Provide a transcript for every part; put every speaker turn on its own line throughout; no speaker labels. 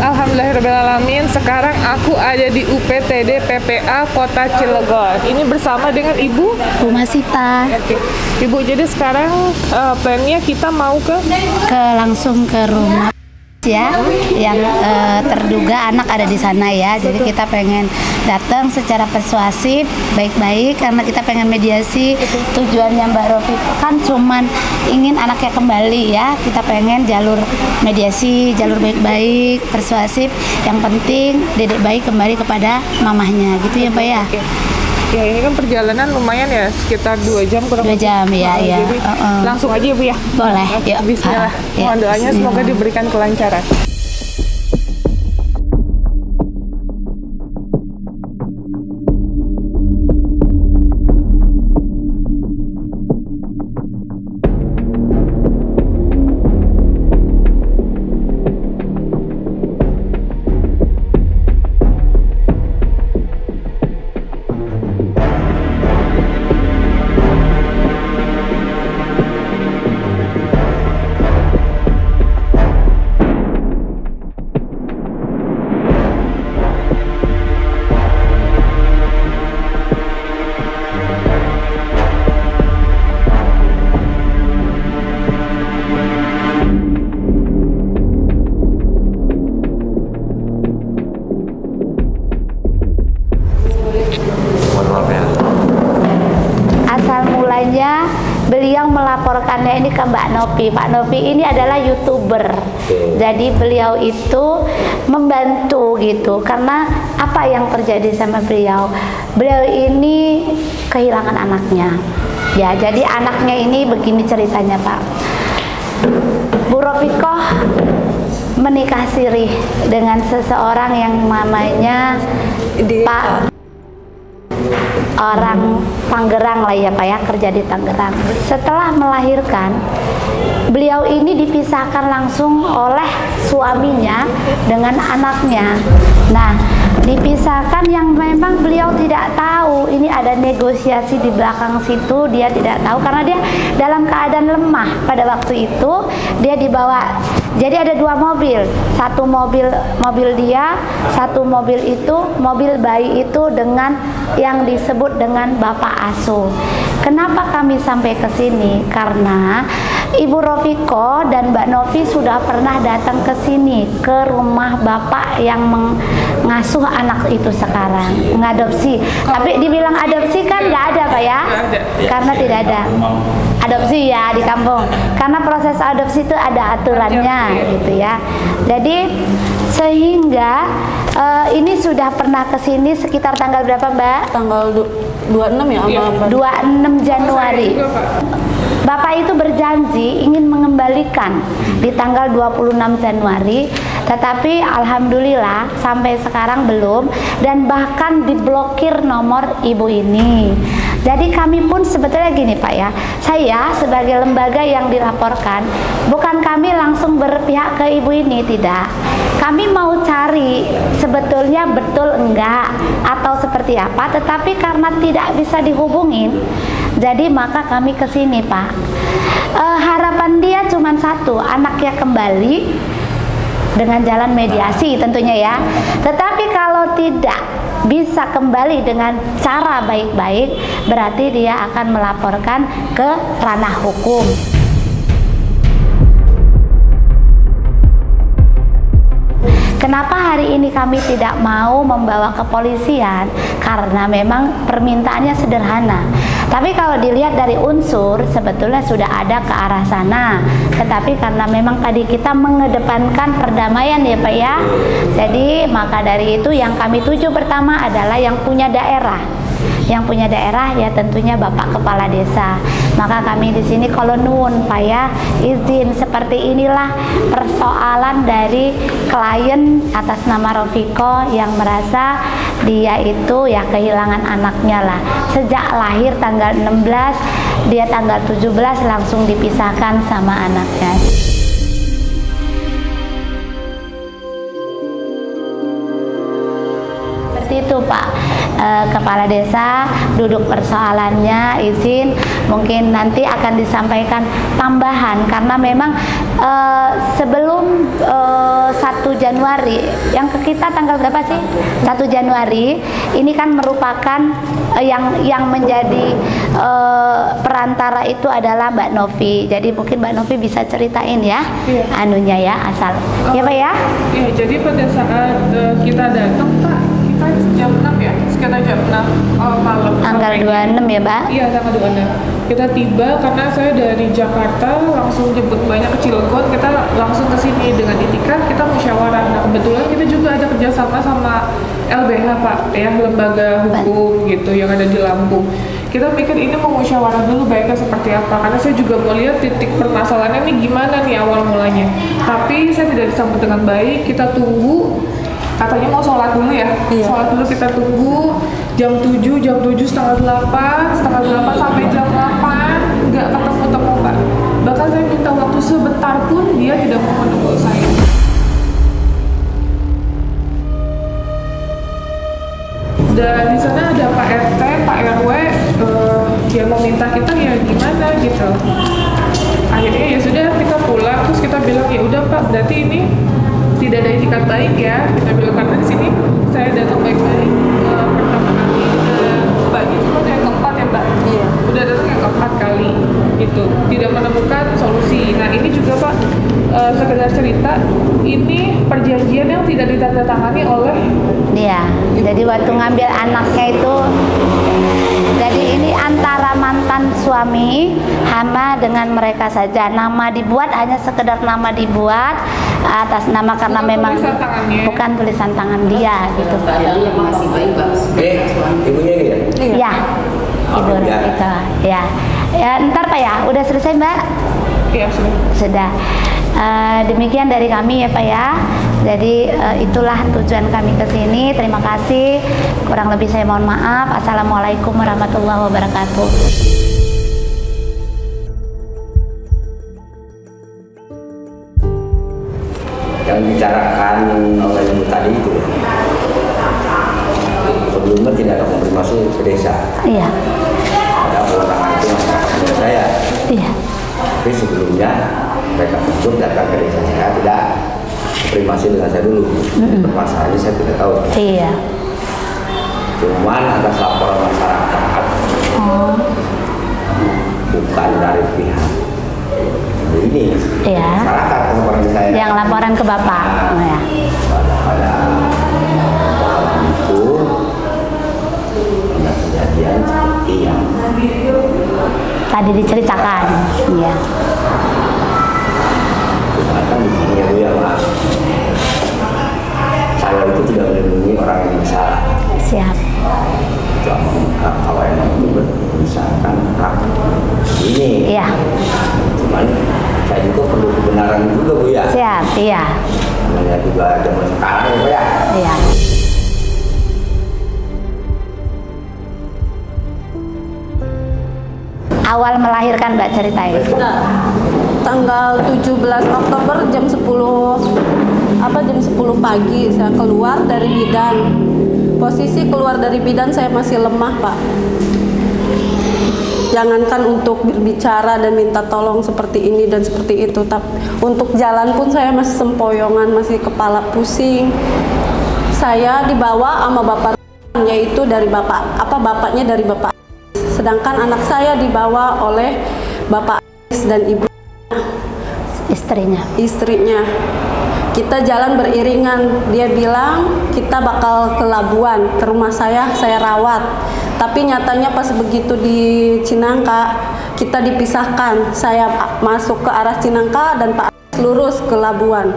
Alhamdulillahirrahmanirrahim. Sekarang aku ada di UPTD PPA Kota Cilegon. Ini bersama dengan Ibu
Masita.
Oke. Ibu, jadi sekarang plannya kita mau
langsung ke rumah ya, yang terduga anak ada di sana ya. Jadi kita pengen datang secara persuasif, baik-baik, karena kita pengen mediasi. Tujuannya Mbak Rofi kan cuman ingin anaknya kembali ya. Kita pengen jalur mediasi, jalur baik-baik, persuasif. Yang penting dedek bayi kembali kepada mamahnya, gitu ya Mbak ya.
Ya, ini kan perjalanan lumayan ya, sekitar 2 jam kurang.
2 jam ya, ya.
Jadi langsung aja ya Bu ya.
Boleh. Yuk.
Bismillah. Mohon doanya semoga diberikan kelancaran.
Beliau melaporkannya ini ke Mbak Novi. Pak Novi ini adalah YouTuber. Jadi beliau itu membantu gitu. Karena apa yang terjadi sama beliau? Beliau ini kehilangan anaknya. Ya, jadi anaknya ini begini ceritanya, Pak. Bu Rofikoh menikah siri dengan seseorang yang namanya Pak, orang Tangerang lah ya Pak ya, kerja di Tangerang. Setelah melahirkan, beliau ini dipisahkan langsung oleh suaminya dengan anaknya. Nah, dipisahkan yang memang beliau tidak tahu. Ini ada negosiasi di belakang situ, dia tidak tahu karena dia dalam keadaan lemah pada waktu itu. Dia dibawa, jadi ada 2 mobil, satu mobil dia, satu mobil itu mobil bayi itu dengan yang disebut dengan Bapak Asuh. Kenapa kami sampai ke sini? Karena Ibu Rofiko dan Mbak Novi sudah pernah datang ke sini, ke rumah bapak yang mengasuh anak itu sekarang, mengadopsi. Tapi dibilang adopsi kan nggak ada Pak ya? Karena tidak ada adopsi ya di kampung. Karena proses adopsi itu ada aturannya gitu ya. Jadi sehingga ini sudah pernah ke sini sekitar tanggal berapa Mbak?
Tanggal 26 ya,
26 Januari. Bapak itu berjanji ingin mengembalikan di tanggal 26 Januari, tetapi alhamdulillah sampai sekarang belum, dan bahkan diblokir nomor ibu ini. Jadi kami pun sebetulnya gini Pak ya, saya sebagai lembaga yang dilaporkan, bukan kami langsung berpihak ke ibu ini, tidak. Kami mau cari sebetulnya betul enggak atau seperti apa, tetapi karena tidak bisa dihubungin, jadi maka kami ke sini Pak. Harapan dia cuma satu, anaknya kembali dengan jalan mediasi tentunya ya. Tetapi kalau tidak bisa kembali dengan cara baik-baik, berarti dia akan melaporkan ke ranah hukum. Kenapa hari ini kami tidak mau membawa ke kepolisian? Karena memang permintaannya sederhana. Tapi kalau dilihat dari unsur, sebetulnya sudah ada ke arah sana. Tetapi karena memang tadi kita mengedepankan perdamaian ya Pak ya. Jadi maka dari itu yang kami tuju pertama adalah yang punya daerah. Yang punya daerah ya tentunya Bapak Kepala Desa. Maka kami di sini kalau nuwun Pak ya, izin seperti inilah persoalan dari klien atas nama Rofiko yang merasa dia itu ya kehilangan anaknya lah. Sejak lahir tanggal 16, dia tanggal 17 langsung dipisahkan sama anaknya. Seperti itu Pak. kepala desa, duduk persoalannya, izin, mungkin nanti akan disampaikan tambahan karena memang sebelum 1 Januari, yang ke kita tanggal berapa sih? 1 Januari, ini kan merupakan yang menjadi perantara itu adalah Mbak Novi. Jadi mungkin Mbak Novi bisa ceritain ya, anunya ya, asal. Ya Pak ya?
Iya, jadi pada saat kita datang Pak, kita jam 6 ya, sekitar jam 6 malam.
Tanggal 26 ya Mbak?
Iya, tanggal 26. Kita tiba karena saya dari Jakarta langsung jemput banyak ke Cilegon, kita langsung ke sini dengan itikat kita musyawarah. Nah, kebetulan kita juga ada kerjasama sama LBH Pak, ya, lembaga hukum gitu yang ada di Lampung. Kita pikir ini mau musyawarah dulu baiknya seperti apa, karena saya juga mau lihat titik permasalahannya nih gimana nih awal mulanya. Tapi saya tidak disambut dengan baik, kita tunggu, katanya mau sholat dulu ya, sholat dulu, kita tunggu jam 7, setengah 8 sampai jam 8 nggak ketemu-temu Pak. Bahkan saya minta waktu sebentar pun dia tidak mau menunggu saya. Dan di sana ada Pak RT, Pak RW, yang meminta kita ya gimana gitu. Akhirnya ya sudah kita pulang, terus kita bilang ya udah Pak, berarti ini tidak ada itikat baik ya. Kita bilang karena di sini saya datang baik-baik pertama kali, Mbak itu udah yang keempat ya Mbak. Iya. Udah datang yang keempat kali gitu, tidak menemukan solusi. Nah ini juga Pak, sekedar cerita, ini perjanjian yang tidak ditandatangani oleh.
Iya, jadi waktu ngambil anaknya itu, jadi ini antara mantan suami sama dengan mereka saja. Nama dibuat hanya sekedar nama dibuat atas nama karena
bukan
memang
tulisan tangannya.
bukan tulisan tangan dia gitu.
Masih baik Pak.
Ibunya ini ya?
Iya, ibu
ya.
itu, ya. Ya, ntar Pak ya, udah selesai Mbak?
Iya sudah.
Sudah. Demikian dari kami ya Pak ya. Jadi itulah tujuan kami ke sini. Terima kasih. Kurang lebih saya mohon maaf. Assalamualaikum warahmatullahi wabarakatuh.
Yang dibicarakan oleh ibu tadi itu sebelumnya tidak ada konfirmasi ke desa.
Iya.
Ada kewenangan itu masih saya.
Iya.
Tapi sebelumnya mereka muncul datang ke desa saya, tidak konfirmasi dengan saya dulu. Permasalahannya saya tidak tahu.
Iya.
Cuman atas laporan masyarakat, bukan dari pihak ini.
Iya.
Masyarakat laporan ke saya.
Yang laporan ke Bapak. Ya.
Pada malam itu ada kejadian seperti yang
Tadi diceritakan. Iya.
kan begini ya Bu ya Mas. Saya itu tidak melindungi orang yang bersalah.
Siap.
Kalau emang itu misalkan hak ini.
Iya.
Cuman saya juga perlu kebenaran juga Bu ya.
Siap. Iya.
Namanya juga zaman sekarang ya Bu ya.
Iya. Awal melahirkan Mbak ceritain.
Tanggal 17 Oktober jam 10 jam 10 pagi saya keluar dari bidan. Posisi keluar dari bidan saya masih lemah, Pak. Jangankan untuk berbicara dan minta tolong seperti ini dan seperti itu, tapi untuk jalan pun saya masih sempoyongan, masih kepala pusing. Saya dibawa sama bapak, yaitu dari bapaknya dari bapak. Sedangkan anak saya dibawa oleh bapak dan ibu istrinya. Kita jalan beriringan. Dia bilang kita bakal ke Labuan, ke rumah saya rawat. Tapi nyatanya pas begitu di Cinangka kita dipisahkan. Saya masuk ke arah Cinangka dan Pak lurus ke Labuan.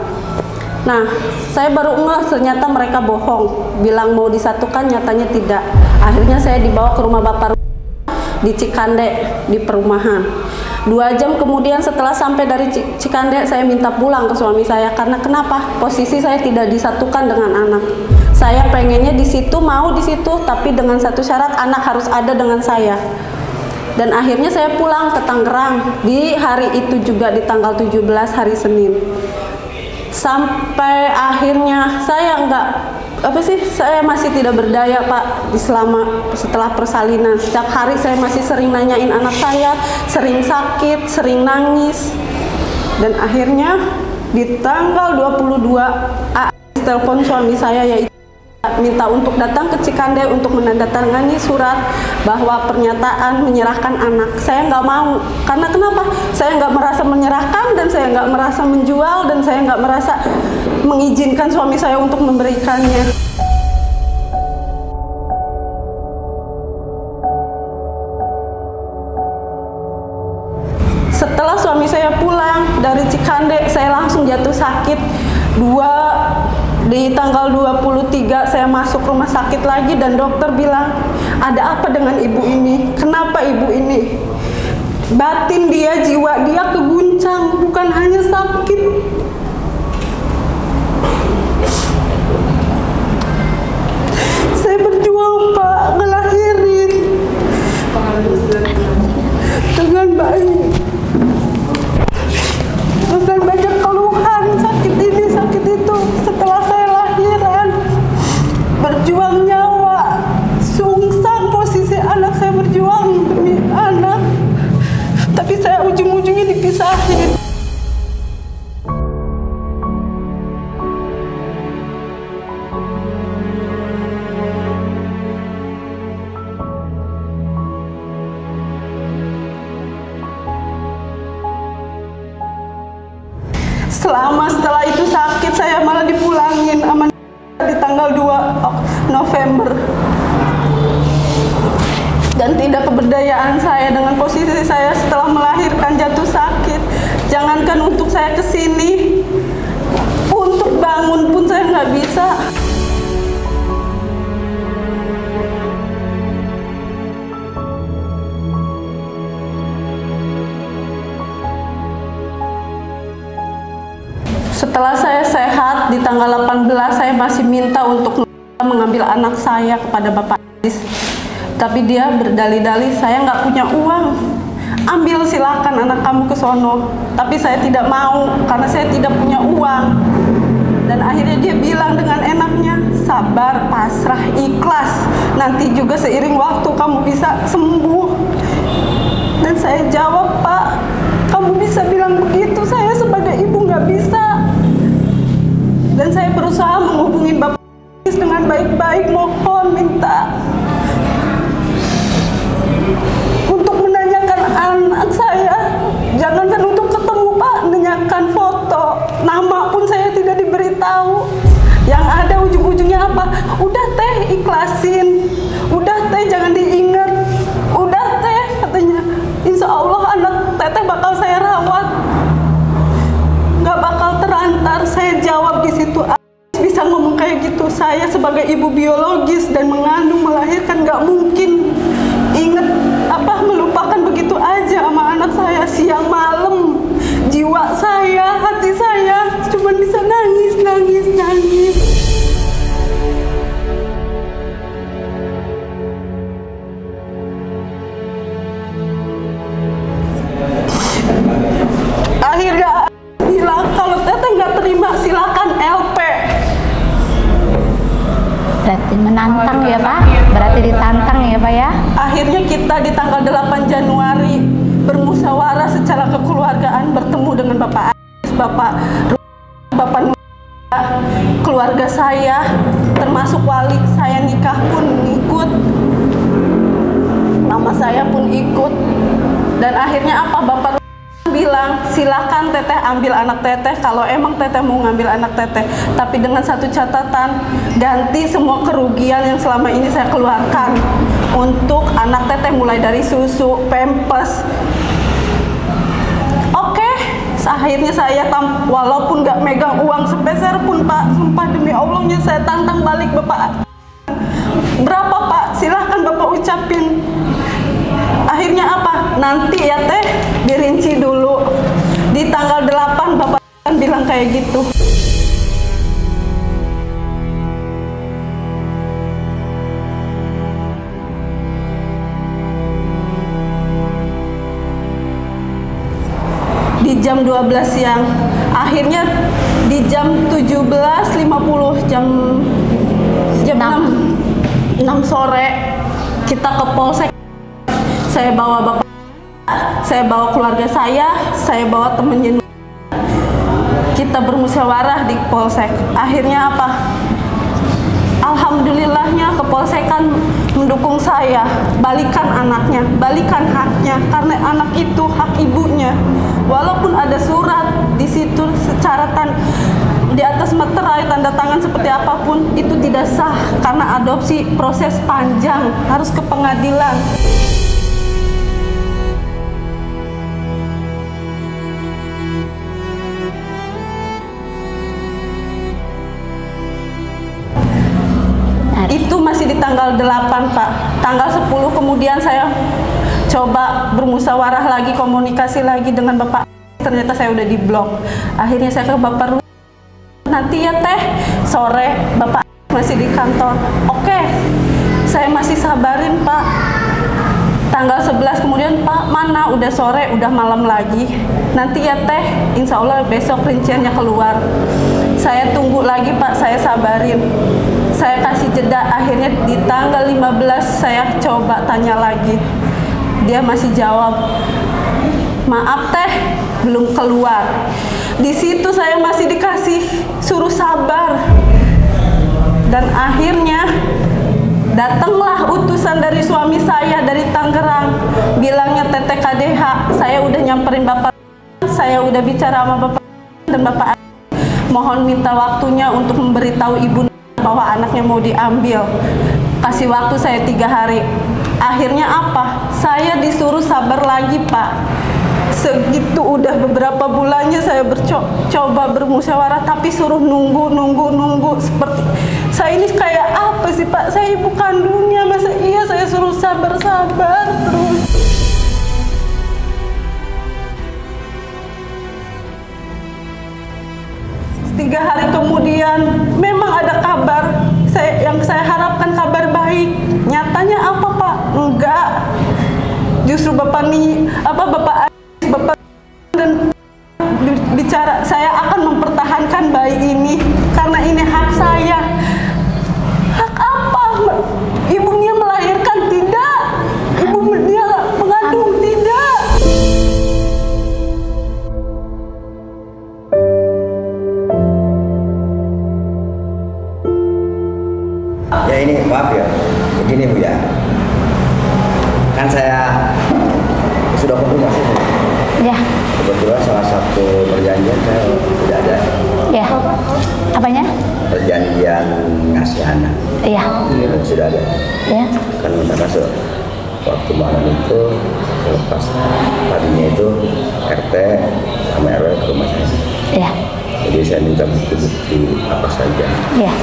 Nah, saya baru ngeh ternyata mereka bohong, bilang mau disatukan, nyatanya tidak. Akhirnya saya dibawa ke rumah bapak di Cikande, di perumahan. 2 jam kemudian setelah sampai dari Cikande, saya minta pulang ke suami saya. Karena kenapa? Posisi saya tidak disatukan dengan anak. Saya pengennya di situ, mau di situ, tapi dengan satu syarat, anak harus ada dengan saya. Dan akhirnya saya pulang ke Tangerang di hari itu juga, di tanggal 17 hari Senin. Sampai akhirnya saya saya masih tidak berdaya Pak setelah persalinan. Setiap hari saya masih sering nanyain anak saya, sering sakit, sering nangis. Dan akhirnya di tanggal 22 telepon suami saya, yaitu minta untuk datang ke Cikande untuk menandatangani surat bahwa pernyataan menyerahkan anak. Saya nggak mau, karena kenapa? Saya nggak merasa menyerahkan, dan saya nggak merasa menjual, dan saya nggak merasa mengizinkan suami saya untuk memberikannya. Setelah suami saya pulang dari Cikande, saya langsung jatuh sakit. Di tanggal 23 saya masuk rumah sakit lagi, dan dokter bilang, ada apa dengan ibu ini? Kenapa ibu ini? Batin dia, jiwa dia keguncang, bukan hanya sakit. Saya berjuang Pak, ngelahirin dengan baik, dengan banyak keluhan, sakit ini, sakit itu. Setelah saya lahiran, berjuang nyawa, sungsang posisi anak saya, berjuang demi anak, tapi saya ujung-ujungnya dipisahin. Setelah itu sakit, saya malah dipulangin sama di tanggal 2 November. Dan tidak keberdayaan saya dengan posisi saya setelah melahirkan jatuh sakit. Jangankan untuk saya kesini, untuk bangun pun saya nggak bisa. Setelah saya sehat, di tanggal 18 saya masih minta untuk mengambil anak saya kepada Bapak Adis. Tapi dia berdalih-dalih, saya nggak punya uang. Ambil silakan anak kamu ke sono. Tapi saya tidak mau, karena saya tidak punya uang. Dan akhirnya dia bilang dengan enaknya, sabar, pasrah, ikhlas. Nanti juga seiring waktu kamu bisa sembuh. Dan saya jawab, Pak, kamu bisa bilang begitu, saya sebagai ibu nggak bisa. Dan saya berusaha menghubungi Bapak dengan baik-baik, mohon minta untuk menanyakan anak saya. Jangankan untuk ketemu Pak, menanyakan foto, nama pun saya tidak diberitahu. Yang ada ujung-ujungnya apa? Udah teh, ikhlasin. Udah teh, jangan diingat. Udah teh, katanya, insya Allah anak teteh bakal saya rawat, nggak bakal terantar. Saya jawab di situ, bisa ngomong kayak gitu. Saya sebagai ibu biologis dan mengandung, melahirkan, nggak mungkin inget melupakan begitu aja sama anak saya. Siang malam jiwa saya, hati saya cuma bisa nangis, nangis, nangis. Akhirnya bilang kalau teteh nggak terima silakan LP.
Berarti menantang ya Pak? Berarti ditantang ya Pak ya?
Akhirnya kita di tanggal 8 Januari bermusyawarah secara kekeluargaan, bertemu dengan Bapak Adis, Bapak keluarga saya, termasuk wali saya nikah pun ikut, mama saya pun ikut. Dan akhirnya apa, Bapak bilang silakan teteh ambil anak teteh kalau emang teteh mau ngambil anak teteh, tapi dengan satu catatan, ganti semua kerugian yang selama ini saya keluarkan untuk anak teteh, mulai dari susu, pampers. Oke, akhirnya saya walaupun nggak megang uang sepeser pun Pak, sumpah demi Allahnya saya tantang balik Bapak. Berapa Pak? Silahkan Bapak ucapin. Akhirnya apa? Nanti ya teh, dirinci dulu. Di tanggal 8 Bapak bilang kayak gitu. Di jam 12 siang. Akhirnya di jam 17.50, jam jam 6 sore kita ke polsek. Saya bawa bapak, saya bawa keluarga saya bawa temennya. Kita bermusyawarah di polsek. Akhirnya apa? Alhamdulillahnya kepolsekan mendukung saya, balikan anaknya, balikan haknya, karena anak itu hak ibunya. Walaupun ada surat di situ secara di atas meterai tanda tangan seperti apapun, itu tidak sah karena adopsi proses panjang, harus ke pengadilan. Itu masih di tanggal 8, Pak. Tanggal 10 kemudian saya coba bermusyawarah lagi, komunikasi lagi dengan Bapak. Ternyata saya udah diblok. Akhirnya saya ke Bapak, nanti ya Teh, sore Bapak masih di kantor. Oke, saya masih sabarin Pak. Tanggal 11 kemudian, Pak mana udah sore, udah malam lagi. Nanti ya Teh, insya Allah besok rinciannya keluar. Saya tunggu lagi Pak, saya sabarin. Saya kasih jeda, akhirnya di tanggal 15 saya coba tanya lagi. Dia masih jawab, maaf Teh, belum keluar. Di situ saya masih dikasih suruh sabar. Dan akhirnya datanglah utusan dari suami saya dari Tangerang, bilangnya TTKDH. Saya udah nyamperin Bapak, saya udah bicara sama Bapak dan Bapak mohon minta waktunya untuk memberitahu ibu bahwa anaknya mau diambil. Kasih waktu saya 3 hari. Akhirnya apa? Saya disuruh sabar lagi Pak. Segitu udah beberapa bulannya saya coba bermusyawarah, tapi suruh nunggu seperti saya ini kayak apa sih Pak? Saya ibu kandungnya, masa iya saya suruh sabar terus. Tiga hari kemudian memang ada kabar yang saya harapkan kabar baik. Nyatanya apa Pak? Enggak. Justru Bapak dan bicara saya akan mempertahankan bayi ini karena ini hak saya. Hak apa? Ibunya melahirkan tidak. Ibunya mengandung tidak.
Ya ini maaf ya, begini Bu ya, kan saya sudah konfirmasi Bu.
Ya.
Kebetulan salah satu perjanjian saya tidak ada.
Ya. Apanya?
Perjanjian ngasih anak.
Iya.
Sudah ada.
Ya.
Kan masuk waktu malam itu selepas tadinya itu RT sama RW ke rumah saya.
Iya.
Jadi saya minta bukti-bukti apa saja.
Iya.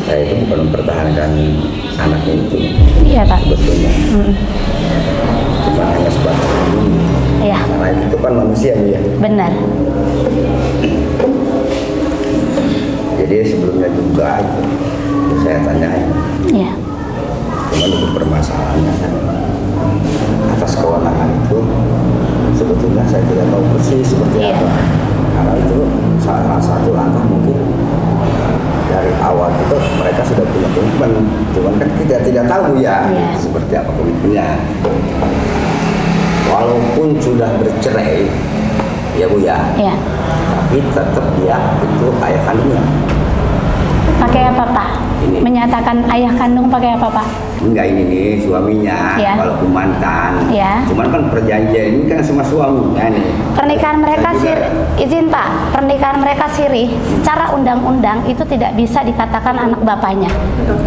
Saya itu bukan mempertahankan anaknya itu.
Iya Pak.
Sebetulnya. Cuma hanya sebatas ini.
Iya.
Karena itu kan manusia ya.
Benar.
Jadi sebelumnya juga itu saya tanyain.
Iya.
Cuman untuk permasalahannya kan atas kewenangan itu sebetulnya saya tidak tahu persis seperti
Iya.
apa. Karena itu salah satu langkah mungkin dari awal itu mereka sudah punya komitmen, cuman kan kita tidak tahu ya seperti apa komitmennya. Walaupun sudah bercerai, ya Bu ya, tapi tetap dia itu ayah kandungnya.
Pakai apa Pak?
Ini.
Menyatakan ayah kandung pakai apa Pak?
Enggak, ini nih suaminya, walaupun mantan. Cuman kan perjanjian ini kan sama suaminya nih.
Pernikahan mereka izin Pak, pernikahan mereka siri secara undang-undang itu tidak bisa dikatakan anak bapaknya.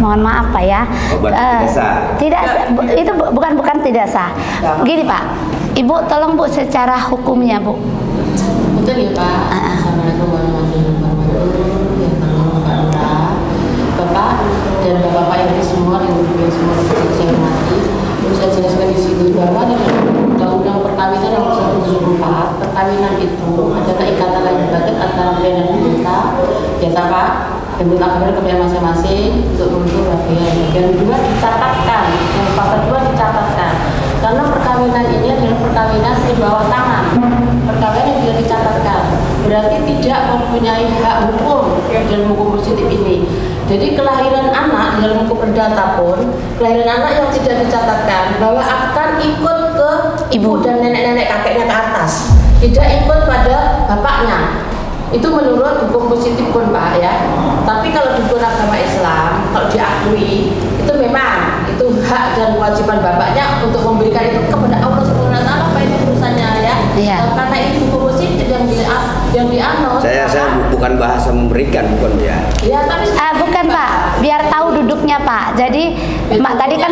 Mohon maaf Pak ya. Tidak, itu bukan tidak sah. Gini Pak, Ibu tolong Bu secara hukumnya Bu.
Betul ya Pak. Assalamualaikum warahmatullahi wabarakatuh. Bapak dan bapak-bapak yang semua yang semua saya hormati, saya jelaskan di situ bahwa di Undang-Undang Perkawinan Nomor 174, perkawinan itu adalah ikatan lahir batin antara pria dan wanita. Biasa Pak, dan kita kepada kepada masing-masing untuk bagian kedua dicatatkan, yang pasal 2 dicatatkan. Karena perkawinan ini adalah perkawinan di bawah tangan, perkawinan yang tidak dicatatkan, berarti tidak mempunyai hak hukum dalam hukum positif ini. Jadi kelahiran anak dalam hukum perdata pun, kelahiran anak yang tidak dicatatkan bahwa akan ikut ke ibu dan nenek-nenek kakeknya ke atas, tidak ikut pada bapaknya. Itu menurut hukum positif pun Pak ya. Tapi kalau di hukum agama Islam, kalau diakui itu memang itu hak dan kewajiban bapaknya untuk memberikan itu kepada Allah Subhanahu wa taala, apa itu urusannya ya.
Iya.
Karena itu hukum positif yang dianut.
Saya bukan bahasa memberikan, bukan ya.
Ya, tapi
Bukan Pak, biar tahu duduknya Pak. Jadi Mak tadi kan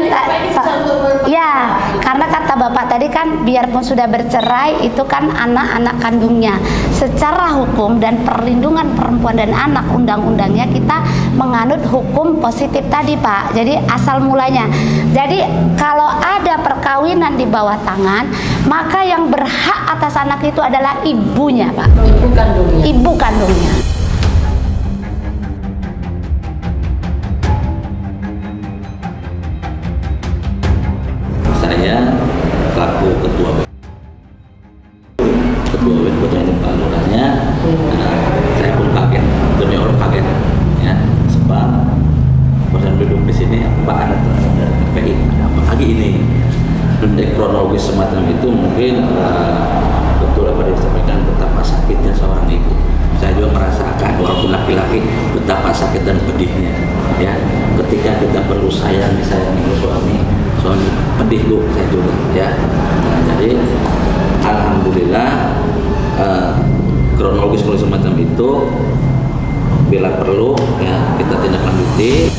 ya, karena kata Bapak tadi kan biarpun sudah bercerai itu kan anak-anak kandungnya. Secara hukum dan perlindungan perempuan dan anak undang-undangnya kita menganut hukum positif tadi Pak. Jadi asal mulanya. Jadi kalau ada perkawinan di bawah tangan, maka yang berhak atas anak itu adalah ibunya Pak.
ibu kandungnya.
Ibu kandungnya.
Saya selaku ketua ini Pak Lurahnya, saya pun kaget, demi Allah kaget ya, sebab pada duduk di sini Pak ada KPI, ada apa lagi ini. Kronologis semacam itu mungkin betul apa disampaikan, betapa sakitnya seorang ibu. Saya juga merasakan walaupun laki-laki betapa sakit dan pedihnya ya, ketika kita perlu sayang disayangi oleh suami pedih Bu, saya juga ya. Nah, jadi alhamdulillah kronologis semacam itu bila perlu ya kita tindak lanjuti.